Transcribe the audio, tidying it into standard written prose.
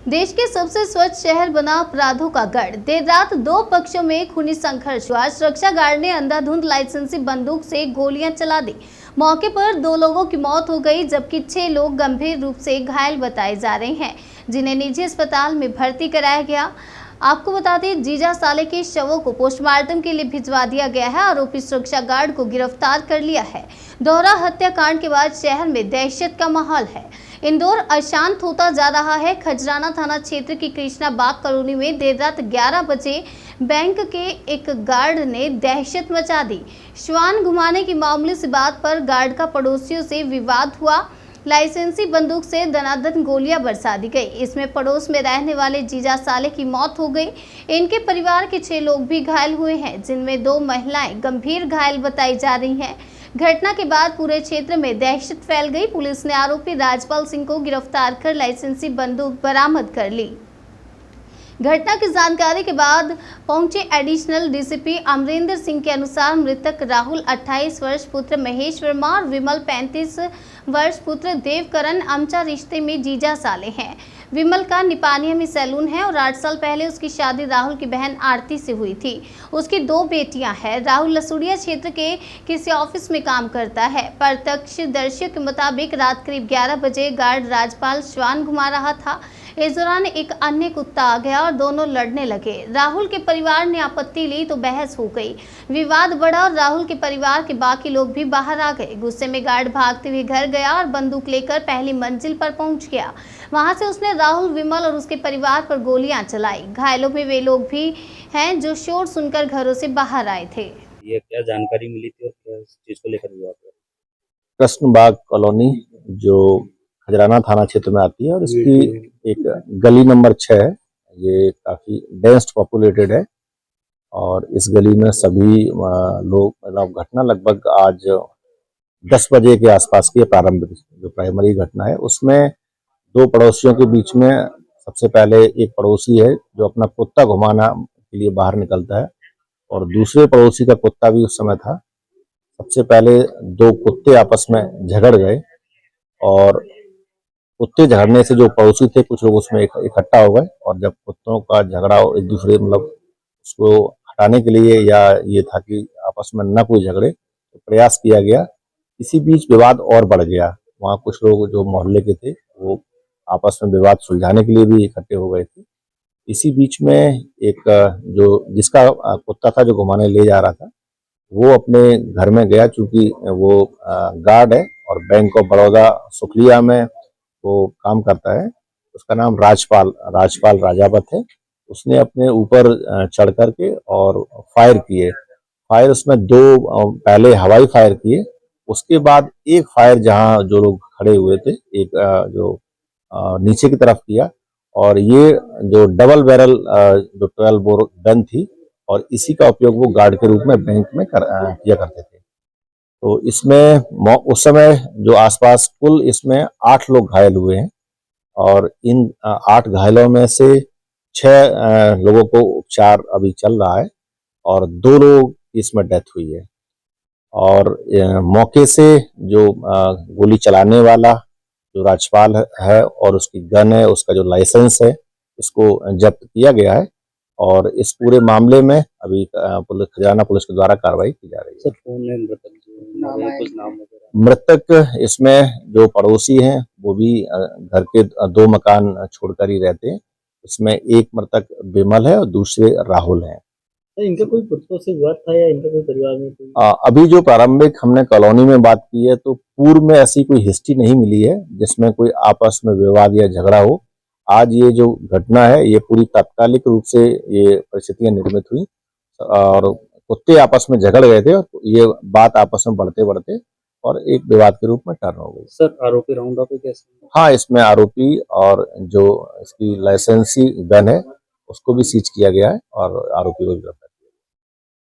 देश के सबसे स्वच्छ शहर बना अपराधों का गढ़। देर रात दो पक्षों में खूनी संघर्ष हुआ। सुरक्षा गार्ड ने अंधाधुंध लाइसेंसी बंदूक से गोलियां चला दी। मौके पर 2 लोगों की मौत हो गई, जबकि 6 लोग गंभीर रूप से घायल बताए जा रहे हैं, जिन्हें निजी अस्पताल में भर्ती कराया गया। आपको बता दें, जीजा साले के शवों को पोस्टमार्टम के लिए भिजवा दिया गया है। आरोपी सुरक्षा गार्ड को गिरफ्तार कर लिया है। दोहरा हत्याकांड के बाद शहर में दहशत का माहौल है। इंदौर अशांत होता जा रहा है। खजराना थाना क्षेत्र की कृष्णा बाग कॉलोनी में देर रात 11 बजे बैंक के एक गार्ड ने दहशत मचा दी। श्वान घुमाने की मामूली सी बात पर गार्ड का पड़ोसियों से विवाद हुआ। लाइसेंसी बंदूक से दनादन गोलियां बरसा दी गई। इसमें पड़ोस में रहने वाले जीजा साले की मौत हो गई। इनके परिवार के 6 लोग भी घायल हुए हैं, जिनमें 2 महिलाएं गंभीर घायल बताई जा रही हैं। घटना के बाद पूरे क्षेत्र में दहशत फैल गई। पुलिस ने आरोपी राजपाल सिंह को गिरफ्तार कर लाइसेंसी बंदूक बरामद कर ली। घटना की जानकारी के बाद पहुंचे एडिशनल डीसीपी अमरिंदर सिंह के अनुसार मृतक राहुल 28 वर्ष पुत्र महेश वर्मा और विमल 35 वर्ष पुत्र देवकरण अमचा रिश्ते में जीजा साले हैं। विमल का निपानिया में सैलून है और 8 साल पहले उसकी शादी राहुल की बहन आरती से हुई थी। उसकी 2 बेटियां हैं। राहुल लसूड़िया क्षेत्र के किसी ऑफिस में काम करता है। प्रत्यक्षदर्शियों के मुताबिक रात करीब 11 बजे गार्ड राजपाल श्वान घुमा रहा था। इस दौरान एक अन्य कुत्ता आ गया और दोनों लड़ने लगे। राहुल के परिवार ने आपत्ति ली तो बहस हो गई। विवाद बढ़ा और राहुल के परिवार के बाकी लोग भी बाहर आ गए। गुस्से में गार्ड भागते हुए घर गया और बंदूक लेकर पहली मंजिल पर पहुंच गया। वहां से उसने राहुल, विमल और उसके परिवार पर गोलियां चलाई। घायलों में वे लोग भी हैं जो शोर सुनकर घरों से बाहर आए थे। ये क्या जानकारी मिली थी और क्या इस चीज को लेकर विवाद हुआ? कृष्णबाग कॉलोनी जो खजराना थाना क्षेत्र में आती है और इसकी एक गली नंबर 6 है। ये काफी डेंस पॉपुलेटेड है और इस गली में सभी लोग, मतलब घटना लगभग आज 10 बजे के आसपास की प्रारंभिक जो प्राइमरी घटना है, उसमें 2 पड़ोसियों के बीच में सबसे पहले एक पड़ोसी है जो अपना कुत्ता घुमाना के लिए बाहर निकलता है और दूसरे पड़ोसी का कुत्ता भी उस समय था। सबसे पहले 2 कुत्ते आपस में झगड़ गए और कुत्ते झगड़ने से जो पड़ोसी थे कुछ लोग उसमें इकट्ठा हो गए और जब कुत्तों का झगड़ा एक दूसरे मतलब उसको हटाने के लिए, या ये था कि आपस में न कोई झगड़े, तो प्रयास किया गया। इसी बीच विवाद और बढ़ गया। वहाँ कुछ लोग जो मोहल्ले के थे वो आपस में विवाद सुलझाने के लिए भी इकट्ठे हो गए थे। इसी बीच में एक जो जिसका कुत्ता था जो घुमाने ले जा रहा था, वो अपने घर में गया। चूंकि वो गार्ड है और बैंक ऑफ बड़ौदा सुखलिया में वो काम करता है। उसका नाम राजपाल राजावत है। उसने अपने ऊपर चढ़ करके और फायर किए। फायर उसमें 2 पहले हवाई फायर किए, उसके बाद एक फायर जहां जो लोग खड़े हुए थे एक जो नीचे की तरफ किया। और ये जो डबल बैरल जो 12 बोर गन थी और इसी का उपयोग वो गार्ड के रूप में बैंक में किया करते थे। तो इसमें उस समय जो आसपास कुल इसमें 8 लोग घायल हुए हैं और इन 8 घायलों में से 6 लोगों को उपचार अभी चल रहा है और 2 लोग इसमें डेथ हुई है। और मौके से जो गोली चलाने वाला जो राजपाल है और उसकी गन है, उसका जो लाइसेंस है, इसको जब्त किया गया है और इस पूरे मामले में अभी खजाना पुलिस के द्वारा कार्रवाई की जा रही है। सर, कौन है मृतक? कुछ नाम वगैरह? मृतक इसमें जो पड़ोसी हैं वो भी घर के 2 मकान छोड़कर ही रहते हैं। इसमें एक मृतक विमल है और दूसरे राहुल हैं। तो इनका कोई पुरुषों से विवाद था या इनका कोई परिवार में कोई? अभी जो प्रारंभिक हमने कॉलोनी में बात की है तो पूर्व में ऐसी कोई हिस्ट्री नहीं मिली है जिसमें कोई आपस में विवाद या झगड़ा हो। आज ये जो घटना है ये पूरी तात्कालिक रूप से ये परिस्थितियां निर्मित हुई और कुत्ते आपस में झगड़ गए थे और ये बात आपस में बढ़ते बढ़ते और एक विवाद के रूप में टर्न हो गई। सर, आरोपी राउंड अप कैसे? हाँ, इसमें आरोपी और जो इसकी लाइसेंसी गन है उसको भी सीज किया गया है और आरोपी को गिरफ्तार